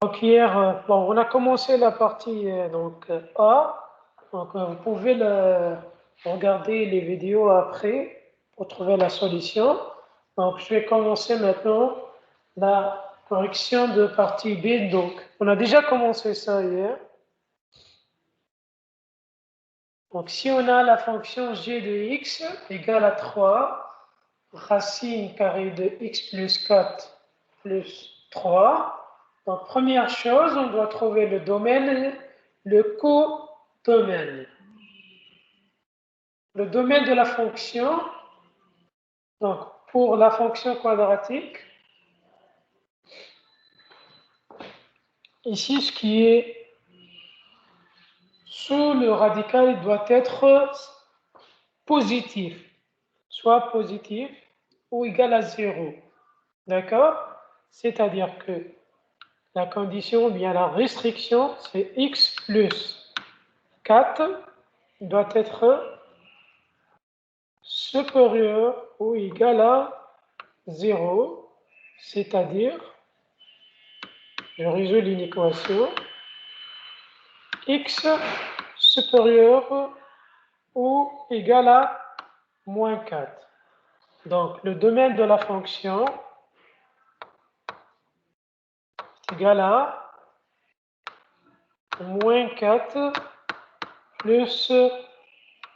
Donc hier, bon, on a commencé la partie A. Donc vous pouvez regarder les vidéos après pour trouver la solution. Donc je vais commencer maintenant la correction de partie B. Donc on a déjà commencé ça hier. Donc si on a la fonction g de x égale à 3, racine carrée de x plus 4 plus 3. Donc, première chose, on doit trouver le domaine, le codomaine. Le domaine de la fonction, donc pour la fonction quadratique, ici, ce qui est sous le radical, il doit être positif, soit positif ou égal à 0. D'accord? C'est-à-dire que la condition, ou bien la restriction, c'est x plus 4 doit être supérieur ou égal à 0, c'est-à-dire, je résous l'équation, x supérieur ou égal à moins 4. Donc, le domaine de la fonction est égal à moins 4 plus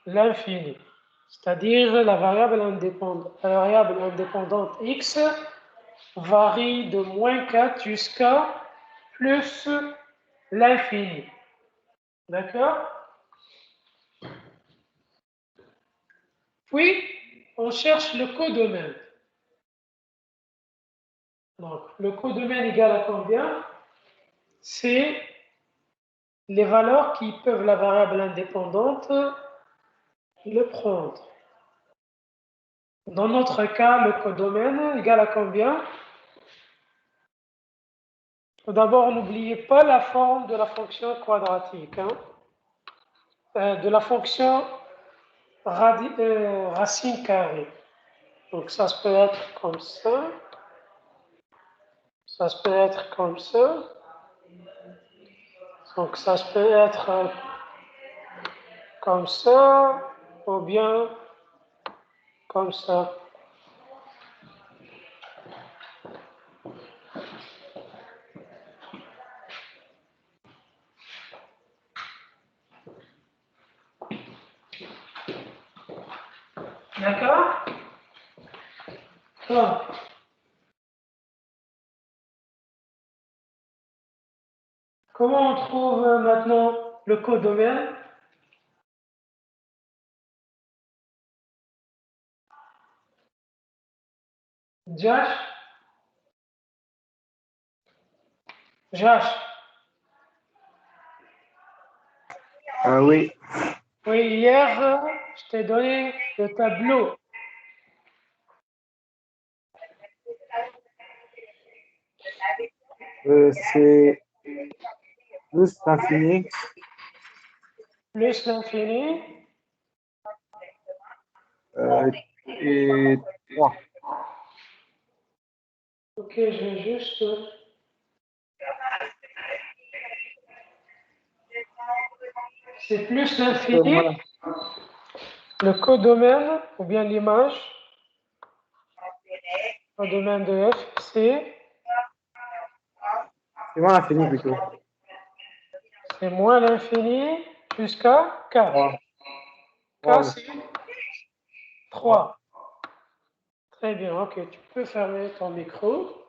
l'infini, c'est-à-dire la variable indépendante x varie de moins 4 jusqu'à plus l'infini. D'accord? Puis, on cherche le codomaine. Donc, le codomaine égal à combien? C'est les valeurs qui peuvent la variable indépendante le prendre. Dans notre cas, le codomaine égal à combien? Tout d'abord, n'oubliez pas la forme de la fonction quadratique, de la fonction racine carrée. Donc, ça peut être comme ça. Ça peut être comme ça. Donc, ça peut être comme ça, ou bien comme ça. D'accord? Donc, comment on trouve maintenant le codomaine? Josh? Josh? Oui. Oui, hier, je t'ai donné le tableau. C'est plus l'infini. Plus l'infini. Et 3. Ok, je vais juste. C'est plus l'infini. Voilà. Le codomaine, ou bien l'image, codomaine de f, C'est moins l'infini plutôt. c'est moins l'infini jusqu'à k. 3. K, c'est 3. Très bien, ok, tu peux fermer ton micro.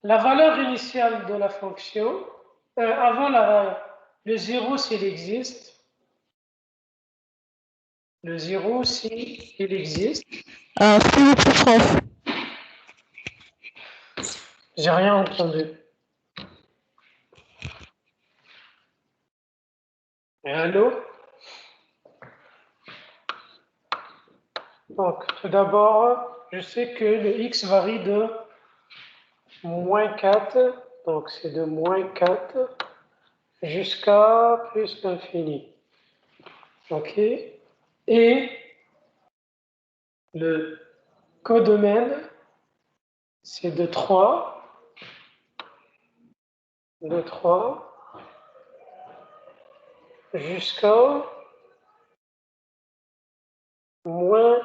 La valeur initiale de la fonction, avant le 0 s'il existe, le 0 s'il existe. S'il vous plaît, prof. J'ai rien entendu. Allô? Donc, tout d'abord, je sais que le x varie de moins 4, donc c'est de moins 4 jusqu'à plus l'infini. Ok? Et le codomaine c'est de 3 jusqu'à moins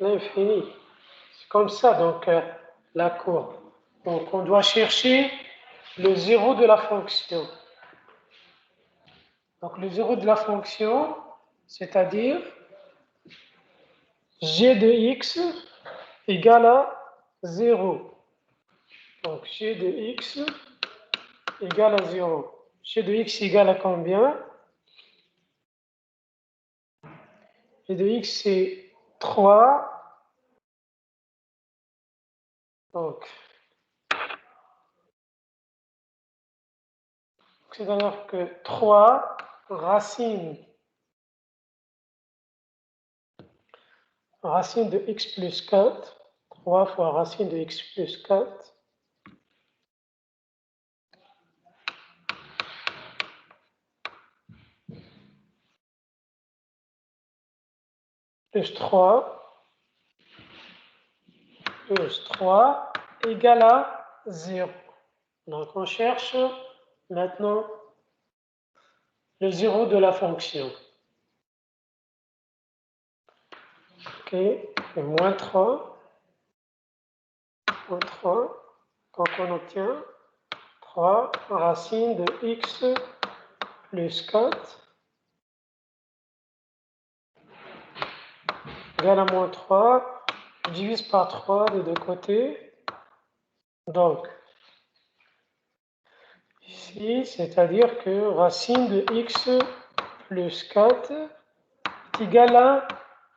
l'infini. C'est comme ça, donc, la courbe. Donc, on doit chercher le zéro de la fonction. Donc, le zéro de la fonction, c'est-à-dire g de x égale à 0. Donc, g de x égale à 0. G de x égale à combien? G de x, c'est 3. Donc, c'est-à-dire que 3 racine de x plus 4, 3 fois racine de x plus 4, plus 3 égale à 0. Donc, on cherche maintenant le zéro de la fonction. OK, et moins 3. Donc, on obtient 3 racine de x plus 4 égale à moins 3. Je divise par 3 des deux côtés. Donc, ici, c'est-à-dire que racine de x plus 4 est égal à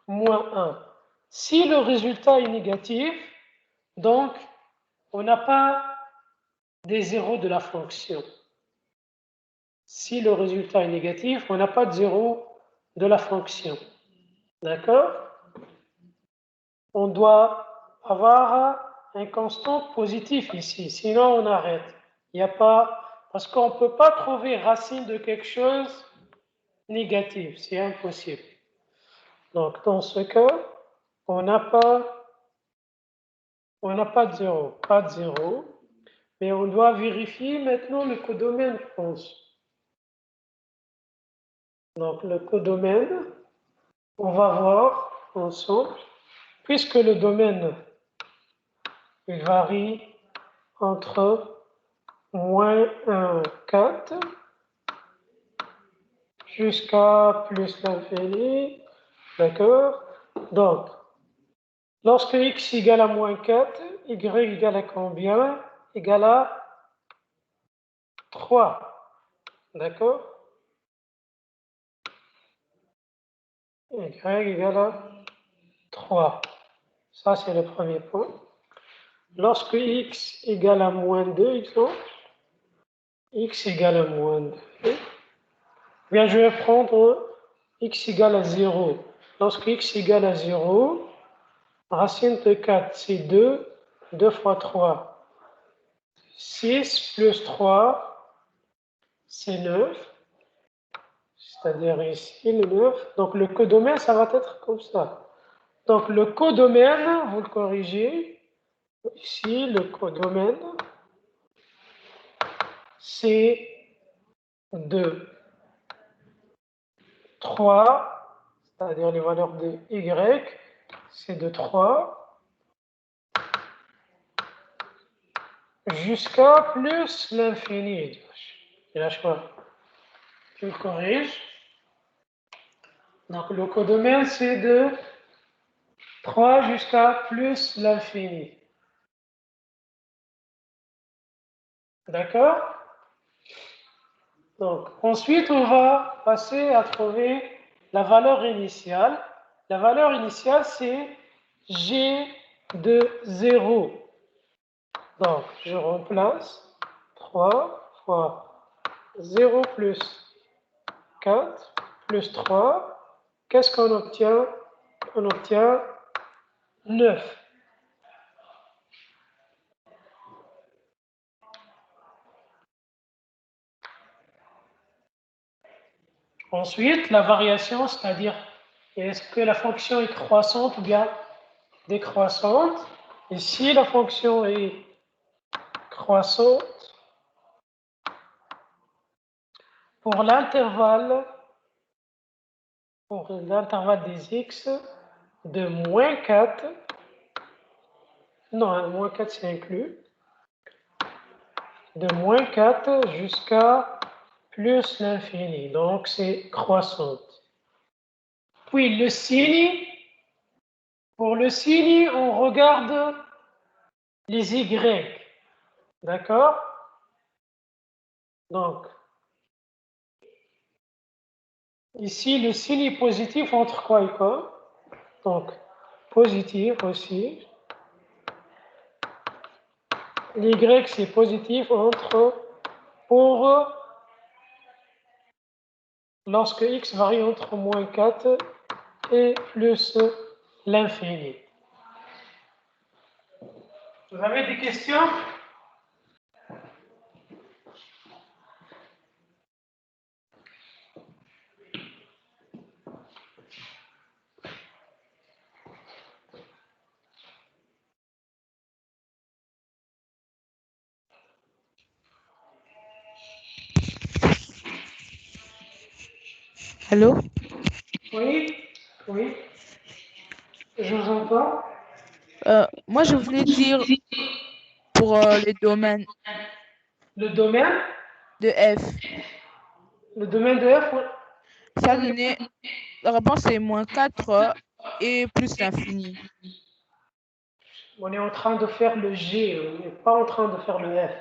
moins 1. Si le résultat est négatif, donc on n'a pas des zéros de la fonction. Si le résultat est négatif, on n'a pas de zéro de la fonction. D'accord? On doit avoir un constant positif ici, sinon on arrête. Il n'y a pas, parce qu'on ne peut pas trouver racine de quelque chose négatif, c'est impossible. Donc dans ce cas, on n'a pas de zéro, mais on doit vérifier maintenant le codomaine, je pense. Donc le codomaine, on va voir ensemble, puisque le domaine il varie entre moins 1, 4 jusqu'à plus l'infini, d'accord? Donc, lorsque x égale à moins 4, y égale à combien? Égale à 3, d'accord? Y égale à 3. Ça, c'est le premier point. Lorsque x égale à moins 2, exemple, x égale à moins 2, bien, je vais prendre x égale à 0. Lorsque x égale à 0, racine de 4, c'est 2. 2 fois 3, 6 plus 3, c'est 9. C'est-à-dire ici, le 9. Donc, le codomaine, ça va être comme ça. Donc, le codomaine, vous le corrigez. Ici, le codomaine, c'est de 3, c'est-à-dire les valeurs de y, c'est de 3 jusqu'à plus l'infini. Et là, je crois, tu le corriges. Donc, le codomaine, c'est de 3 jusqu'à plus l'infini. D'accord? Donc, ensuite, on va passer à trouver la valeur initiale. La valeur initiale, c'est g de 0. Donc, je remplace 3 fois 0 plus 4 plus 3. Qu'est-ce qu'on obtient? On obtient 9. Ensuite, la variation, c'est-à-dire est-ce que la fonction est croissante ou bien décroissante? Ici, la fonction est croissante pour l'intervalle des x de moins 4, non, moins 4 c'est inclus, de moins 4 jusqu'à plus l'infini, donc c'est croissante. Puis le signe, pour le signe, on regarde les y, d'accord? Donc, ici, le signe est positif entre quoi et quoi? Donc, positif aussi. L'y, c'est positif pour lorsque x varie entre moins 4 et plus l'infini. Vous avez des questions? Allô? Oui, oui, je vous entends. Moi, je voulais dire pour les domaines Le domaine, de F, le domaine de f, ça donnait, la réponse est moins 4 et plus l'infini. on est en train de faire le G, on n'est pas en train de faire le F.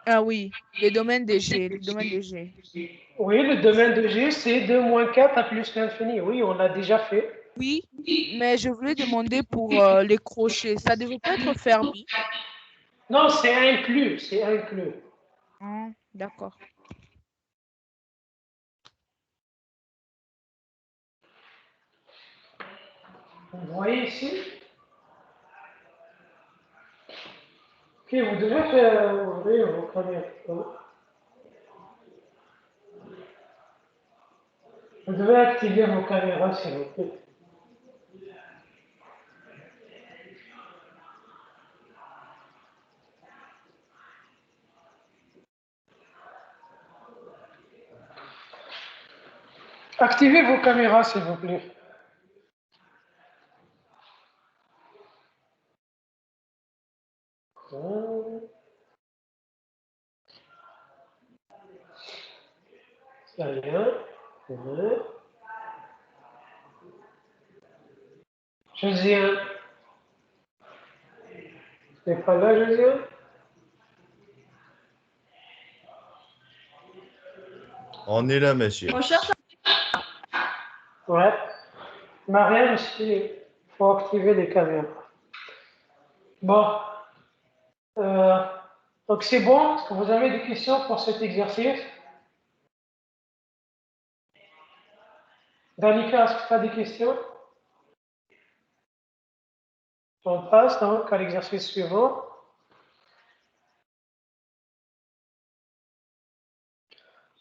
Ah oui, les domaines des G, le domaine des G. Oui, le domaine de G, c'est de moins 4 à plus l'infini. Oui, on l'a déjà fait. Oui, mais je voulais demander pour les crochets, ça devait pas être fermé. Non, c'est inclus, c'est inclus. Ah, d'accord. Vous voyez ici? Ok, vous devez faire ouvrir vos caméras. Vous devez activer vos caméras, s'il vous plaît. Activez vos caméras, s'il vous plaît. C'est rien. Josien. C'est pas là, Josien? On est là, monsieur. Ouais. Marianne, il faut activer les caméras. Bon. Donc c'est bon. Est-ce que vous avez des questions pour cet exercice? Danica, est-ce que tu as des questions? On passe donc à l'exercice suivant.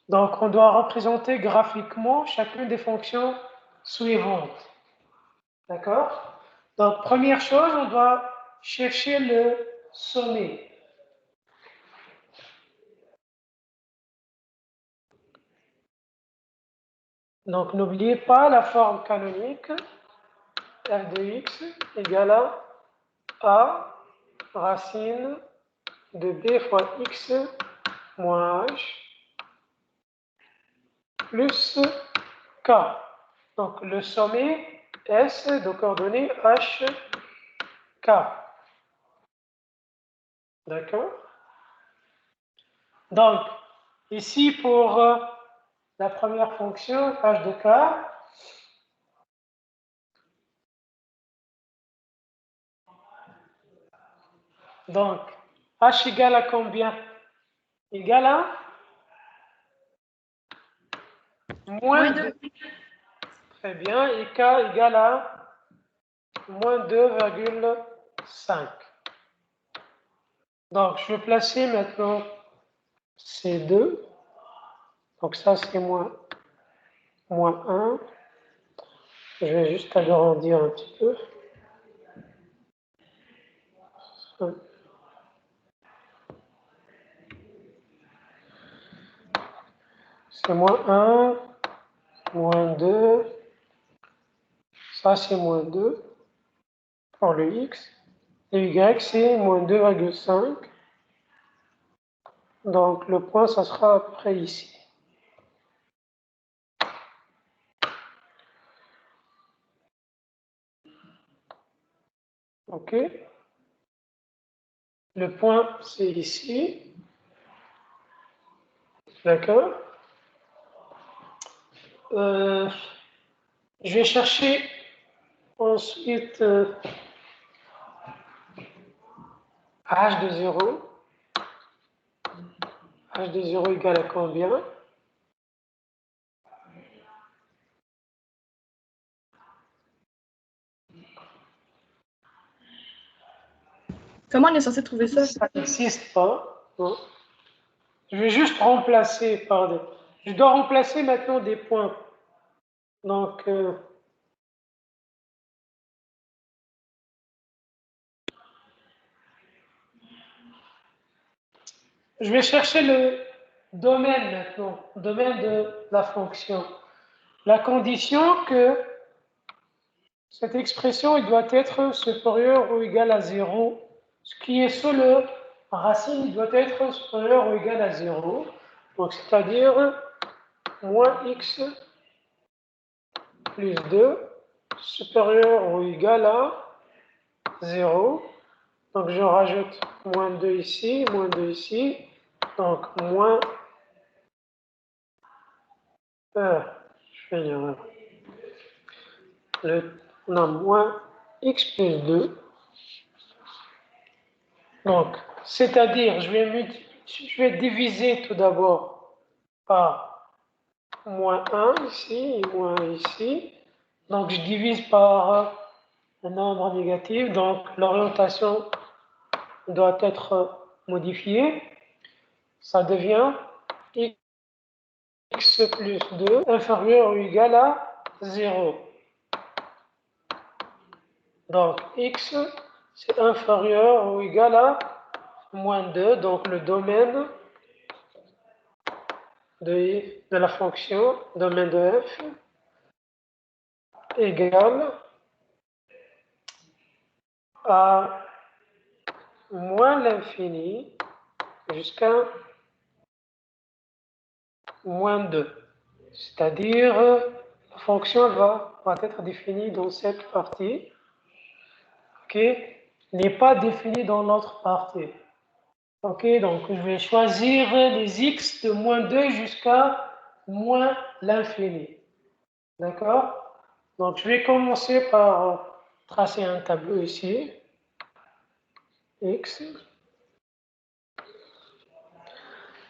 Donc on doit représenter graphiquement chacune des fonctions suivantes. D'accord? Donc première chose, on doit chercher le sommet. Donc n'oubliez pas la forme canonique f de x égale à a racine de b fois x moins h plus k. Donc le sommet S de coordonnées h, k. D'accord? Donc ici pour la première fonction h de k, donc h égale à combien? Égale à moins 2. Très bien. Et k égale à moins 2,5. Donc, je vais placer maintenant ces deux. Donc, ça, c'est moins 1. Je vais juste agrandir un petit peu. C'est moins 1, moins 2. Ça, c'est moins 2 pour le x. Et y, c'est moins 2,5. Donc, le point, ça sera à peu près ici. OK. Le point, c'est ici. D'accord. Je vais chercher ensuite h de 0. H de 0 égale à combien? Comment on est censé trouver ça? Ça n'existe pas. Non. Je vais juste remplacer par des... Je dois remplacer maintenant des points. Donc, je vais chercher le domaine maintenant, domaine de la fonction. La condition que cette expression il doit être supérieure ou égal à 0. Ce qui est sous le racine il doit être supérieur ou égal à 0. Donc, c'est-à-dire moins x plus 2 supérieur ou égal à 0. Donc, je rajoute moins 2 ici, moins 2 ici. Donc, moins... je fais une erreur. On a moins x plus 2. Donc, c'est-à-dire, je vais diviser tout d'abord par moins 1 ici et moins 1 ici. Donc, je divise par un nombre négatif. Donc, l'orientation doit être modifiée. Ça devient x plus 2 inférieur ou égal à 0. Donc, x, c'est inférieur ou égal à moins 2. Donc, le domaine de la fonction, domaine de f, égale à moins l'infini jusqu'à moins 2. C'est-à-dire, la fonction va être définie dans cette partie, n'est pas définie dans l'autre partie. Ok, donc je vais choisir les x de moins 2 jusqu'à moins l'infini. D'accord? Donc je vais commencer par tracer un tableau ici. X.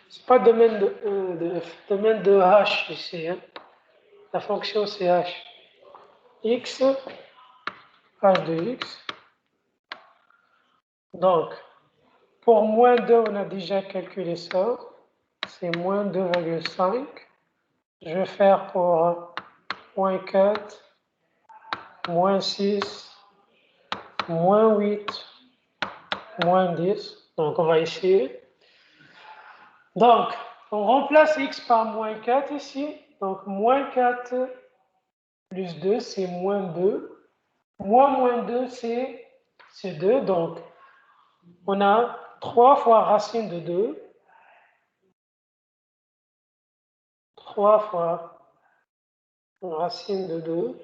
C'est pas domaine de f, domaine de h ici. Hein. La fonction c'est h. X, h de x. Donc, pour moins 2, on a déjà calculé ça. C'est moins 2,5. Je vais faire pour moins 4, moins 6, moins 8, moins 10. Donc, on va essayer. Donc, on remplace x par moins 4 ici. Donc, moins 4 plus 2, c'est moins 2. Moins 2, c'est 2. Donc, on a 3 fois racine de 2. 3 fois racine de 2.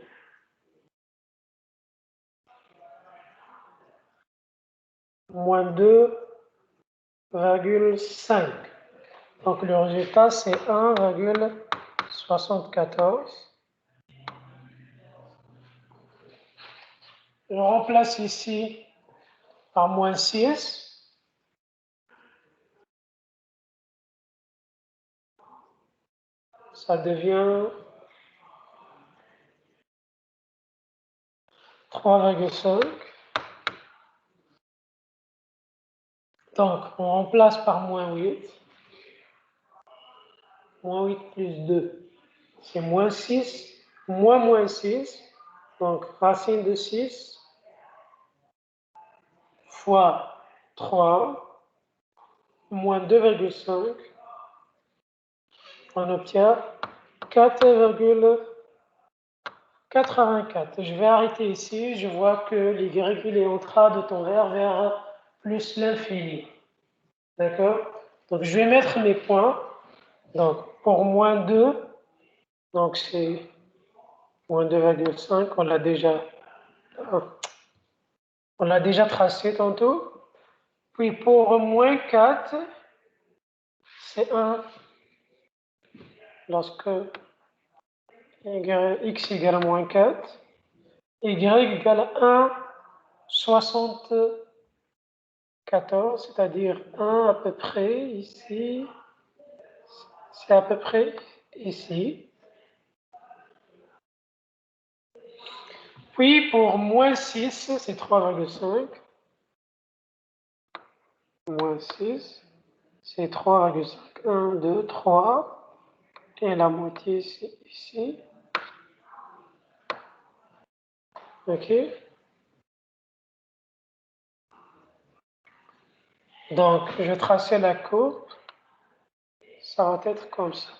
Moins 2,5. Donc, le résultat, c'est 1,74. Je remplace ici par moins 6. Ça devient 3,5. Donc, on remplace par moins 8. Moins 8 plus 2, c'est moins 6. Moins 6. Donc, racine de 6 fois 3 moins 2,5, on obtient 4,84. Je vais arrêter ici. Je vois que l'y est en train de tendre vers plus l'infini. D'accord? Donc, je vais mettre mes points. Donc, pour moins 2, donc c'est moins 2,5, on l'a déjà tracé tantôt. Puis pour moins 4, c'est 1 lorsque x égale moins 4, y égale 1,74, c'est-à-dire 1 à peu près ici, c'est à peu près ici. Puis pour moins 6, c'est 3,5. Moins 6, c'est 3,5. 1, 2, 3. Et la moitié, c'est ici. OK? Donc, je traçais la courbe. Ça va être comme ça.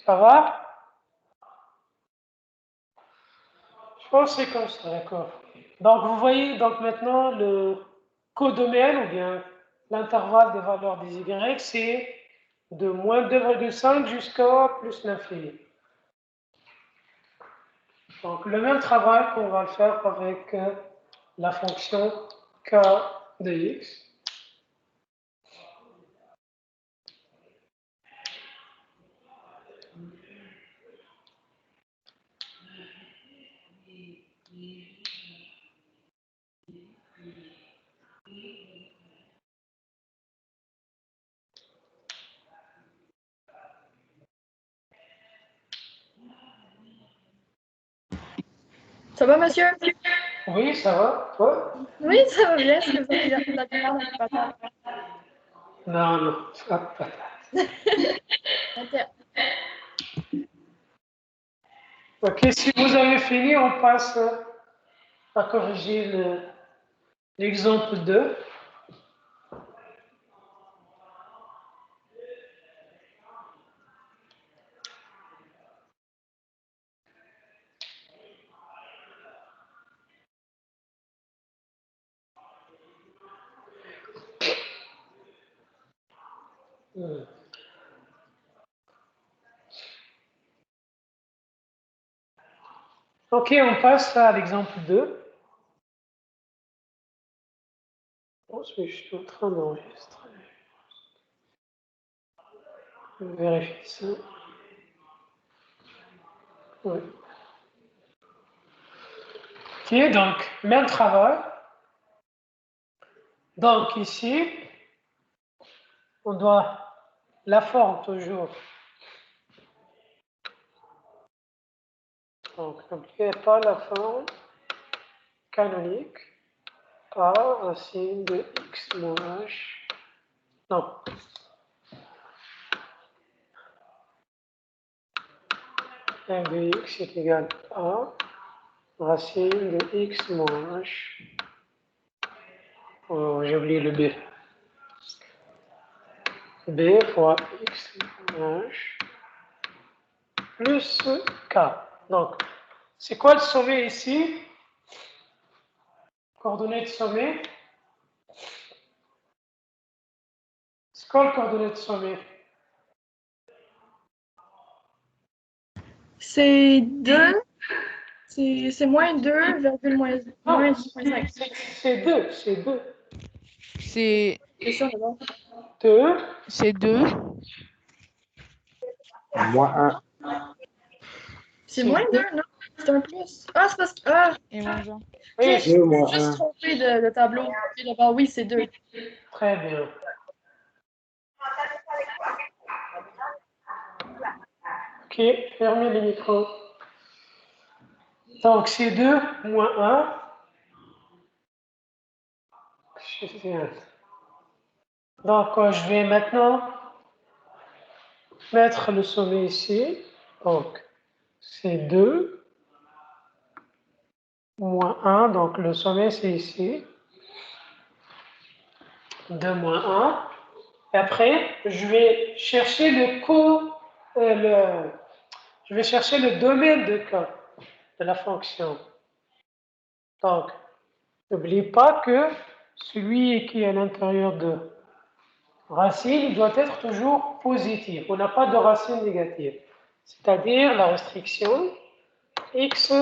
Ça va? Je pense que c'est comme ça, d'accord. Donc, vous voyez donc maintenant le codomaine ou bien l'intervalle des valeurs des y, c'est de moins 2,5 jusqu'à plus l'infini. Donc, le même travail qu'on va le faire avec la fonction k de x. Ça va, monsieur? Oui, ça va, toi? Oui, ça va bien. Est-ce que vous avez la demande avec patate? Non, non, pas de patate. Ok. Ok, si vous avez fini, on passe à corriger l'exemple 2. Ok, on passe à l'exemple 2. Je suis en train d'enregistrer. Je vérifie ça. Oui. Ok, donc, même travail. Donc, ici, on doit la forme toujours. Donc, n'oubliez pas la forme canonique. A racine de x moins h. Non. f de x est égal à racine de x moins h. Oh, j'ai oublié le b. B fois x moins h plus k. Donc, c'est quoi le sommet ici? Coordonnées de sommet. C'est quoi le coordonnée de sommet? C'est 2. C'est moins 2, virgule moins Non, 2,5. c'est 2. C'est 2. C'est C'est ça, d'abord. 2. c'est 2. Moins C'est moins 2, non? C'est un plus. Ah, c'est parce que. Ah, Et mon genre. Oui, ok, je suis 2 moins juste 1. trompée de tableau. Ok, d'abord, oui, c'est 2. très bien. Ok, fermez les micros. Donc, c'est 2 moins 1. Donc, je vais maintenant mettre le sommet ici. Donc, c'est 2 moins 1. Donc, le sommet, c'est ici. 2 moins 1. Et après, je vais chercher je vais chercher le domaine de K de la fonction. Donc, n'oublie pas que celui qui est à l'intérieur de racine doit être toujours positif. On n'a pas de racine négative. C'est-à-dire la restriction x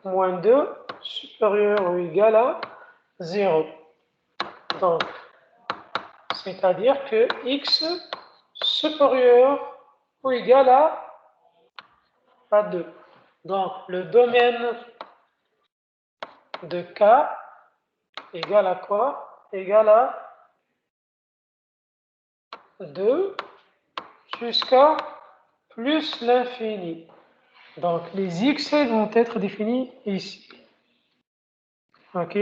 moins 2 supérieur ou égal à 0. Donc, c'est-à-dire que x supérieur ou égal à 2. Donc, le domaine de K égale à quoi? Égale à 2 jusqu'à plus l'infini. Donc, les x vont être définis ici. OK?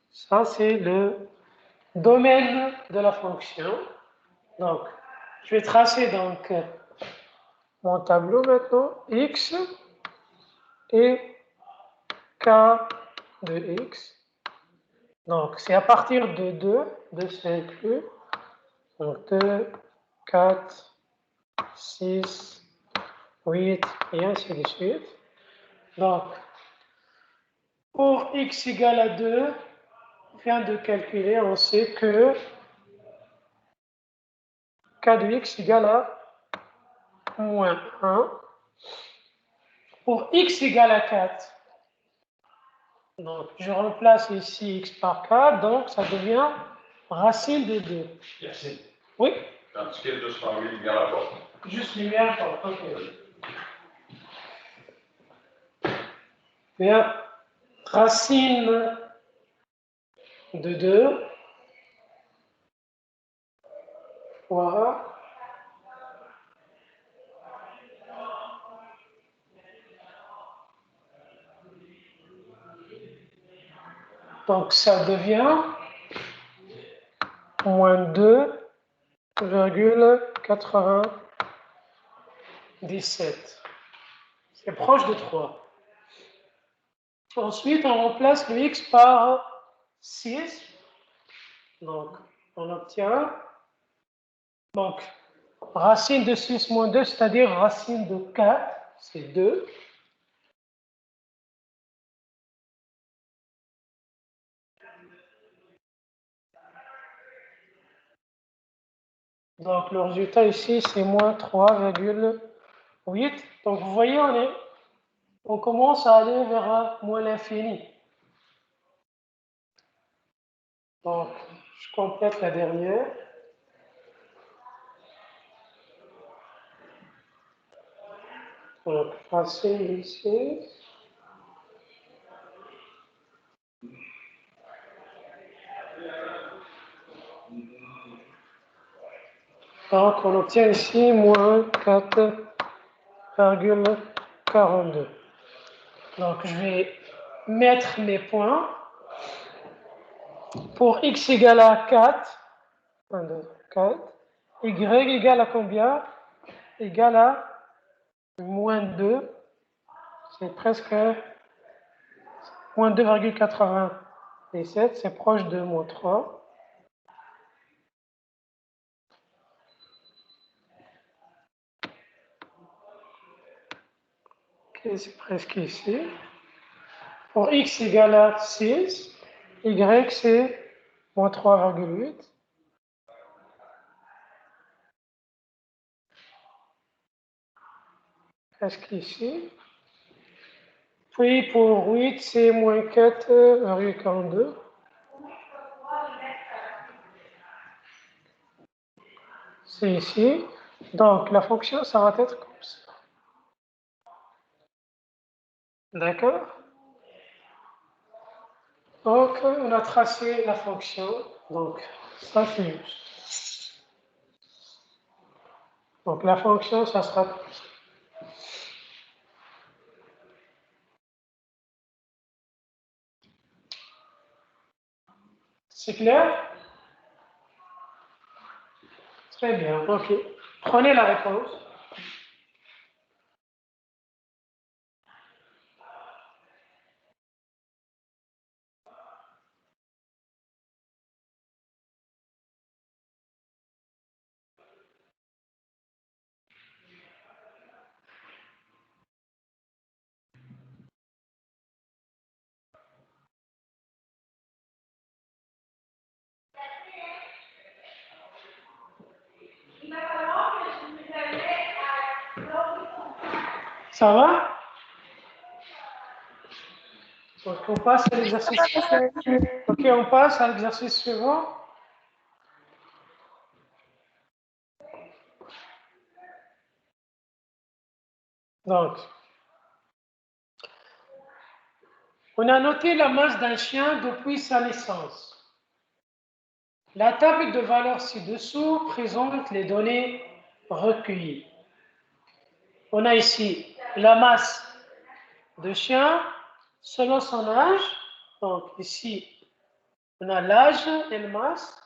Ça, c'est le domaine de la fonction. Donc, je vais tracer donc mon tableau maintenant. X et K de X. Donc, c'est à partir de 2, c'est inclus. Donc, 2, 4, 6, 8, et ainsi de suite. Donc, pour x égale à 2, on vient de calculer, on sait que k de x égale à moins 1. Pour x égale à 4, donc je remplace ici x par k, donc ça devient racine de 2. Merci. Oui? Tandis que 208 égale à quoi? Juste lumière, ok. Bien, racine de 2, voilà. Donc ça devient moins 2,97. C'est proche de 3. Ensuite, on remplace le x par 6. Donc, on obtient donc, racine de 6 moins 2, c'est-à-dire racine de 4, c'est 2. Donc, le résultat ici, c'est moins 3,8. Donc, vous voyez, on commence à aller vers moins l'infini. Donc, je complète la dernière. Donc, racine ici. Donc, on obtient ici moins 4,42. Donc, je vais mettre mes points. Pour x égale à 4, 1, 2, 4, y égale à combien? Égale à moins 2, c'est presque moins 2,87, c'est proche de moins 3. Ok, c'est presque ici. Pour x égale à 6, y c'est moins 3,8. Presque ici. Puis pour 8, c'est moins 4,42. C'est ici. Donc la fonction, ça va être comme ça. D'accord? Donc on a tracé la fonction. Donc ça c'est juste. Donc la fonction, ça sera comme ça. C'est clair? Très bien, ok. Prenez la réponse. Ça va? Donc, on passe à l'exercice suivant. Ok, on passe à l'exercice suivant. Donc, on a noté la masse d'un chien depuis sa naissance. La table de valeurs ci-dessous présente les données recueillies. On a ici la masse de chien selon son âge. Donc ici, on a l'âge et la masse.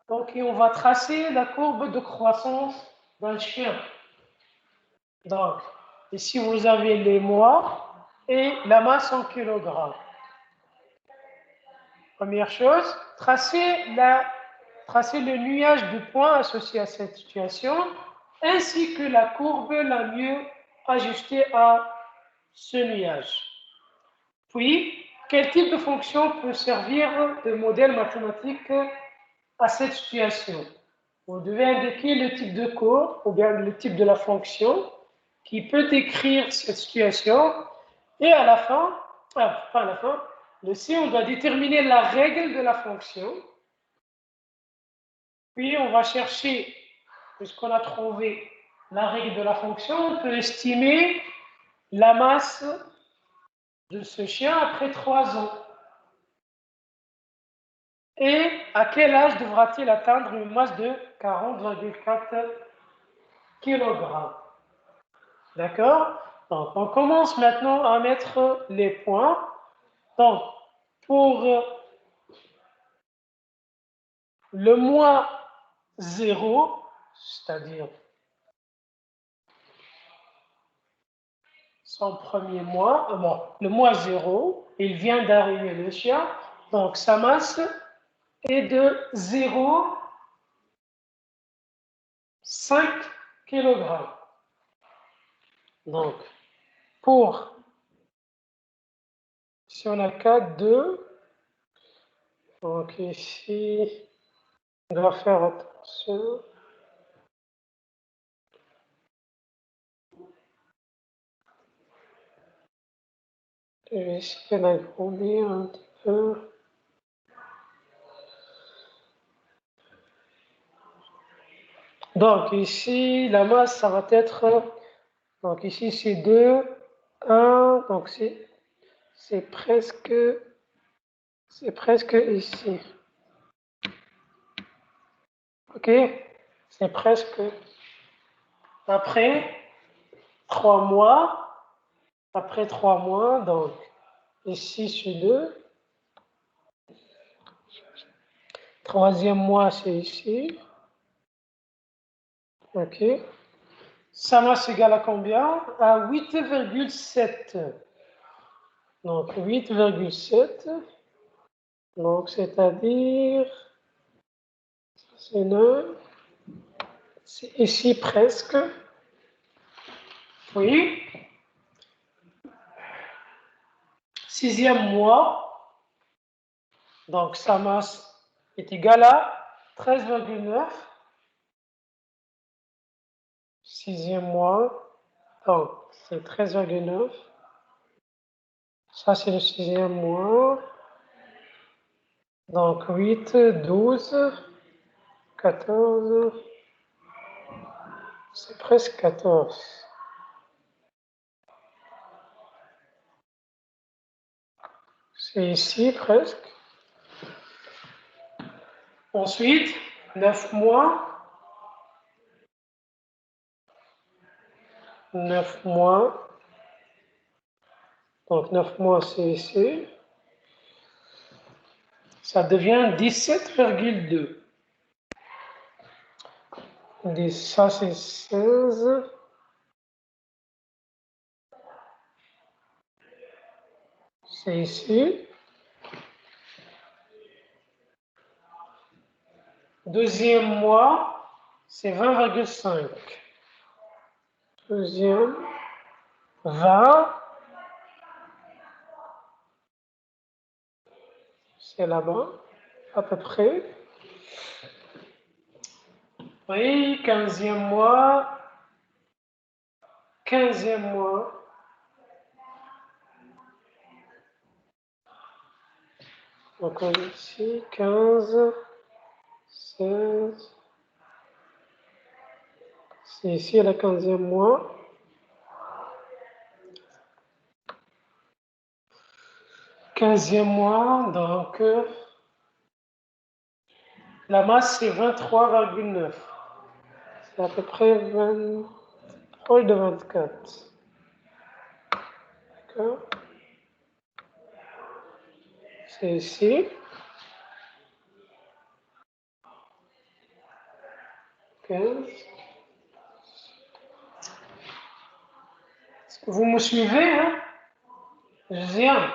Donc et on va tracer la courbe de croissance d'un chien. Donc ici, vous avez les mois et la masse en kilogrammes. Première chose, tracer le nuage de points associé à cette situation, ainsi que la courbe la mieux ajustée à ce nuage. Puis, quel type de fonction peut servir de modèle mathématique à cette situation? Vous devez indiquer le type de courbe ou bien le type de la fonction qui peut décrire cette situation. Et à la fin, pas à la fin, le C, on doit déterminer la règle de la fonction. Puis, on va chercher, puisqu'on a trouvé la règle de la fonction, on peut estimer la masse de ce chien après 3 ans. Et à quel âge devra-t-il atteindre une masse de 40,4 kg? D'accord? Donc, on commence maintenant à mettre les points. Donc, pour le mois 0, c'est-à-dire son premier mois, le mois 0, il vient d'arriver le chien, donc sa masse est de 0,5 kg. Donc, si on a 4, 2, donc ici, on doit faire attention. Je vais essayer d'agrandir un petit peu. Donc ici, la masse, ça va être, donc ici c'est 2, 1, donc c'est presque ici. Ok? C'est presque. Après 3 mois, donc ici c'est 2. Troisième mois, c'est ici. Ok. Sa masse égale à combien? À 8,7. Donc 8,7. Donc c'est-à-dire, c'est 9. C'est ici presque. Oui. Sixième mois. Donc sa masse est égale à 13,9. Sixième mois. Donc c'est 13,9. Ça c'est le sixième mois. Donc 8, 12, 14. C'est presque 14. C'est ici presque. Ensuite, 9 mois. 9 mois. Donc 9 mois, c'est ici. Ça devient 17,2. Ça, c'est 16. C'est ici. Deuxième mois, c'est 20,5. Deuxième, 20. C'est là-bas, à peu près. Oui, 15e mois. 15e mois. Donc on est ici, 15, 16. C'est ici la 15e mois. 15e mois, donc la masse c'est 23,9. C'est à peu près 20, proche de 24. D'accord? C'est ici. 15. Est-ce que vous me suivez, hein? Josiane?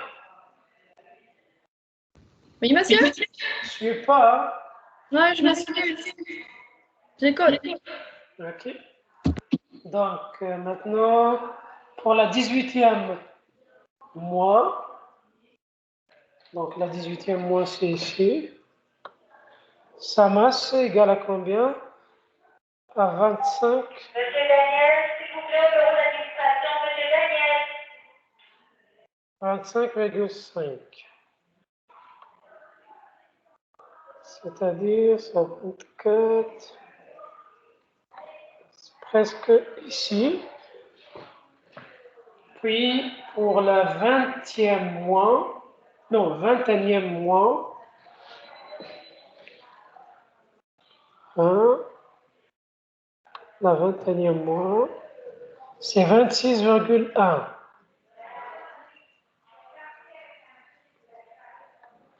Oui, monsieur? Je ne suis pas, Ouais, je m'excuse. J'écoute. hein? Ok. Donc, maintenant, pour la 18e mois, donc la 18e mois, c'est ici. Sa masse est égale à combien? À 25. Monsieur Daniel, s'il vous plaît, bureau d'administration, Monsieur Daniel. 25,5. C'est-à-dire, c'est 24. C'est presque ici. Puis, pour la 20e mois, non, 21e mois, hein, la 21e mois, c'est 26,1.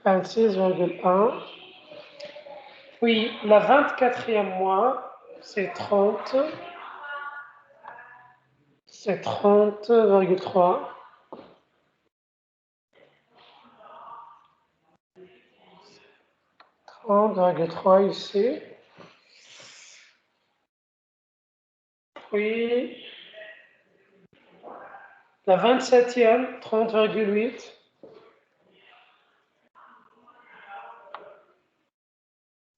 26,1. Puis, la 24e mois, c'est 30. C'est 30,3. 30,3 ici. Puis, la 27e, 30,8.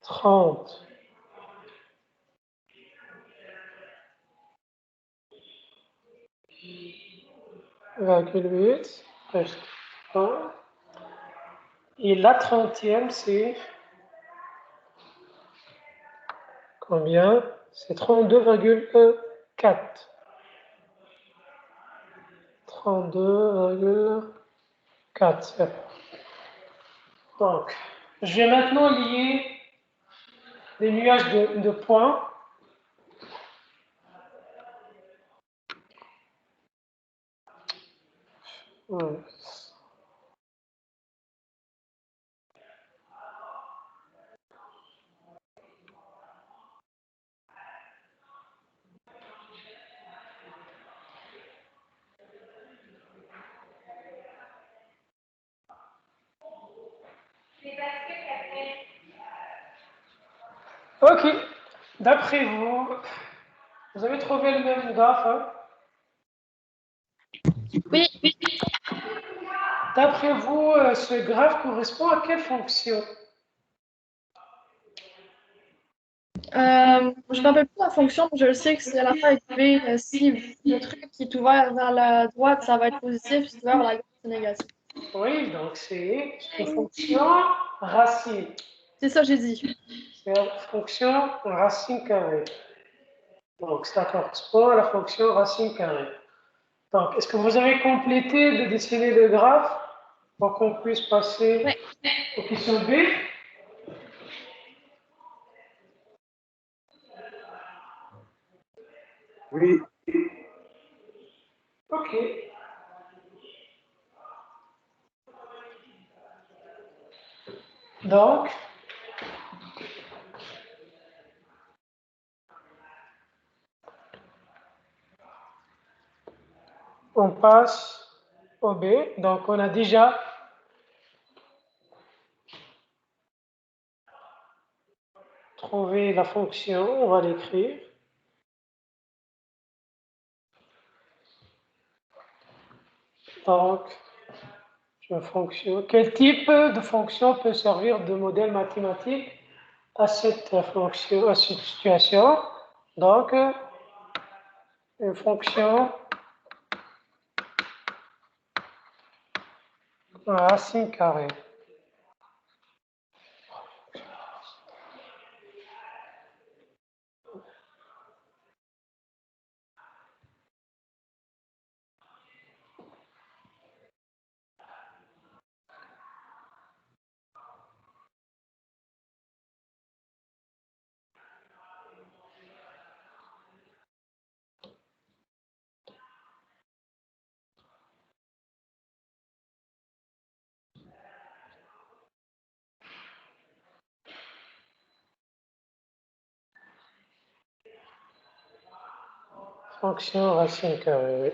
30,8. Presque pas. Et la 30e, c'est combien? C'est 32,4. 32,4. Donc, je vais maintenant lier les nuages de points. Ouais. Ok. D'après vous, vous avez trouvé le même graphe, hein? Oui. D'après vous, ce graphe correspond à quelle fonction? Je ne me rappelle plus la fonction, mais je le sais que c'est à la fin avec V. Si le truc qui est ouvert vers la droite, ça va être positif. Si c'est ouvert vers la gauche, c'est négatif. Oui, donc c'est une fonction racine. C'est ça que j'ai dit. C'est la fonction racine carrée. Donc ça correspond à la fonction racine carrée. Donc, est-ce que vous avez complété de dessiner le graphe pour qu'on puisse passer Ouais. aux questions B? Oui. Ok. Donc, on passe au B. Donc, on a déjà trouvé la fonction. On va l'écrire. Donc, une fonction. Quel type de fonction peut servir de modèle mathématique à cette fonction, à cette situation? Donc, une fonction racine carrée. Fonction racine carrée, oui.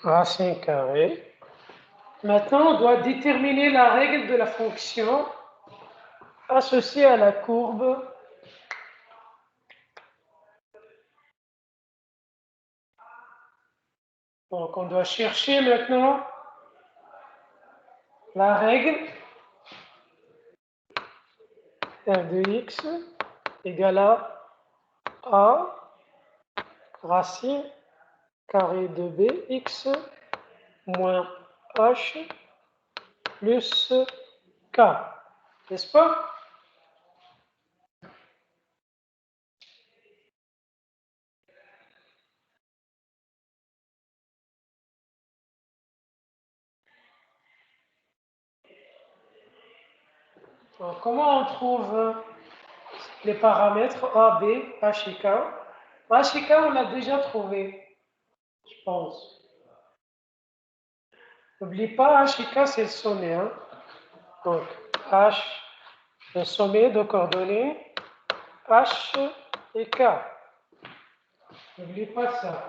Racine carrée. Maintenant, on doit déterminer la règle de la fonction associée à la courbe. Donc, on doit chercher maintenant la règle f de x égale à a racine carré de bx moins h plus k. N'est-ce pas? Alors, comment on trouve les paramètres A, B, H et K? H et K, on l'a déjà trouvé, je pense. N'oublie pas, H et K, c'est le sommet. Hein? Donc, H, le sommet de coordonnées, H et K. N'oublie pas ça.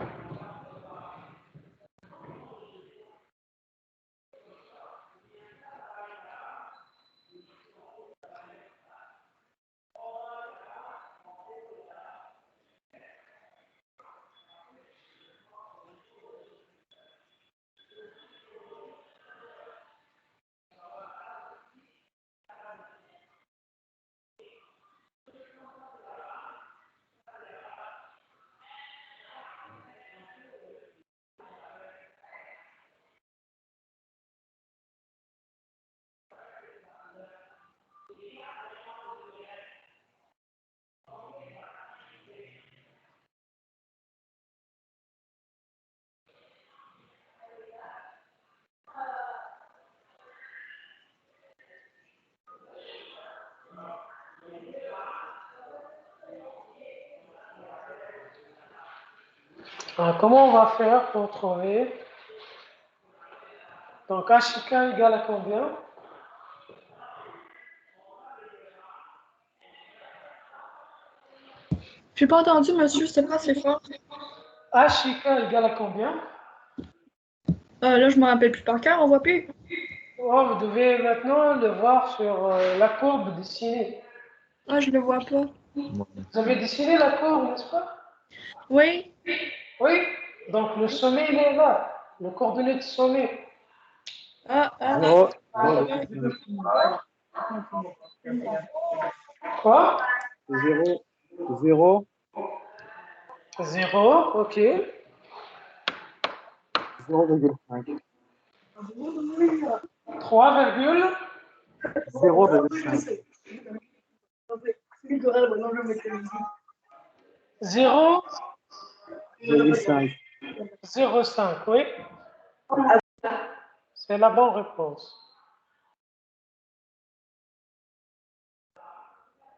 Alors, comment on va faire pour trouver? Donc, H et K égale à combien? Je n'ai pas entendu, monsieur, c'était pas assez fort. H et K égale à combien? Là, je ne me rappelle plus par cœur, on voit plus. Oh, vous devez maintenant le voir sur la courbe dessinée. Ah, je le vois pas. Vous avez dessiné la courbe, n'est-ce pas? Oui. Oui. Donc, le sommet, il est là. Le coordonnée de sommet. Ah, ah. 0, Quoi? 0, 0, 0, ok. 0,5. 3, 0,5. 0, 0,5. 0,5, oui. C'est la bonne réponse.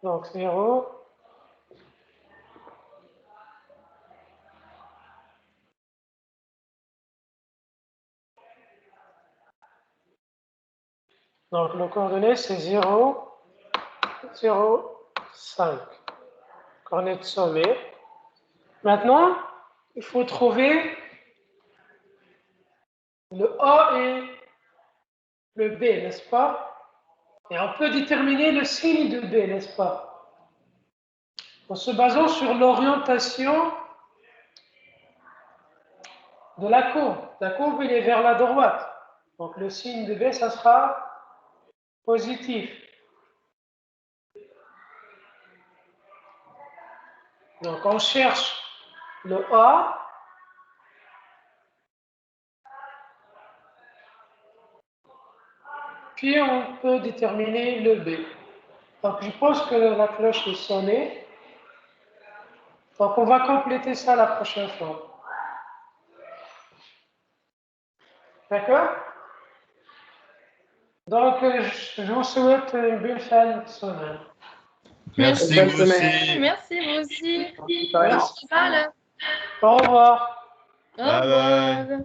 Donc, 0, Donc, le coordonnée, c'est 0, 0, 5. Coordonnée de sommet. Maintenant, il faut trouver le A et le B, n'est-ce pas? Et on peut déterminer le signe de B, n'est-ce pas? En se basant sur l'orientation de la courbe. La courbe, il est vers la droite. Donc, le signe de B, ça sera positif. Donc, on cherche le A. Puis, on peut déterminer le B. Donc, je pense que la cloche est sonnée. Donc, on va compléter ça la prochaine fois. D'accord? Donc, je vous souhaite une belle fin de semaine. Merci, Bonne vous semaine. aussi. Merci, vous aussi. Merci. Voilà. Au revoir. Au Bye bye. revoir.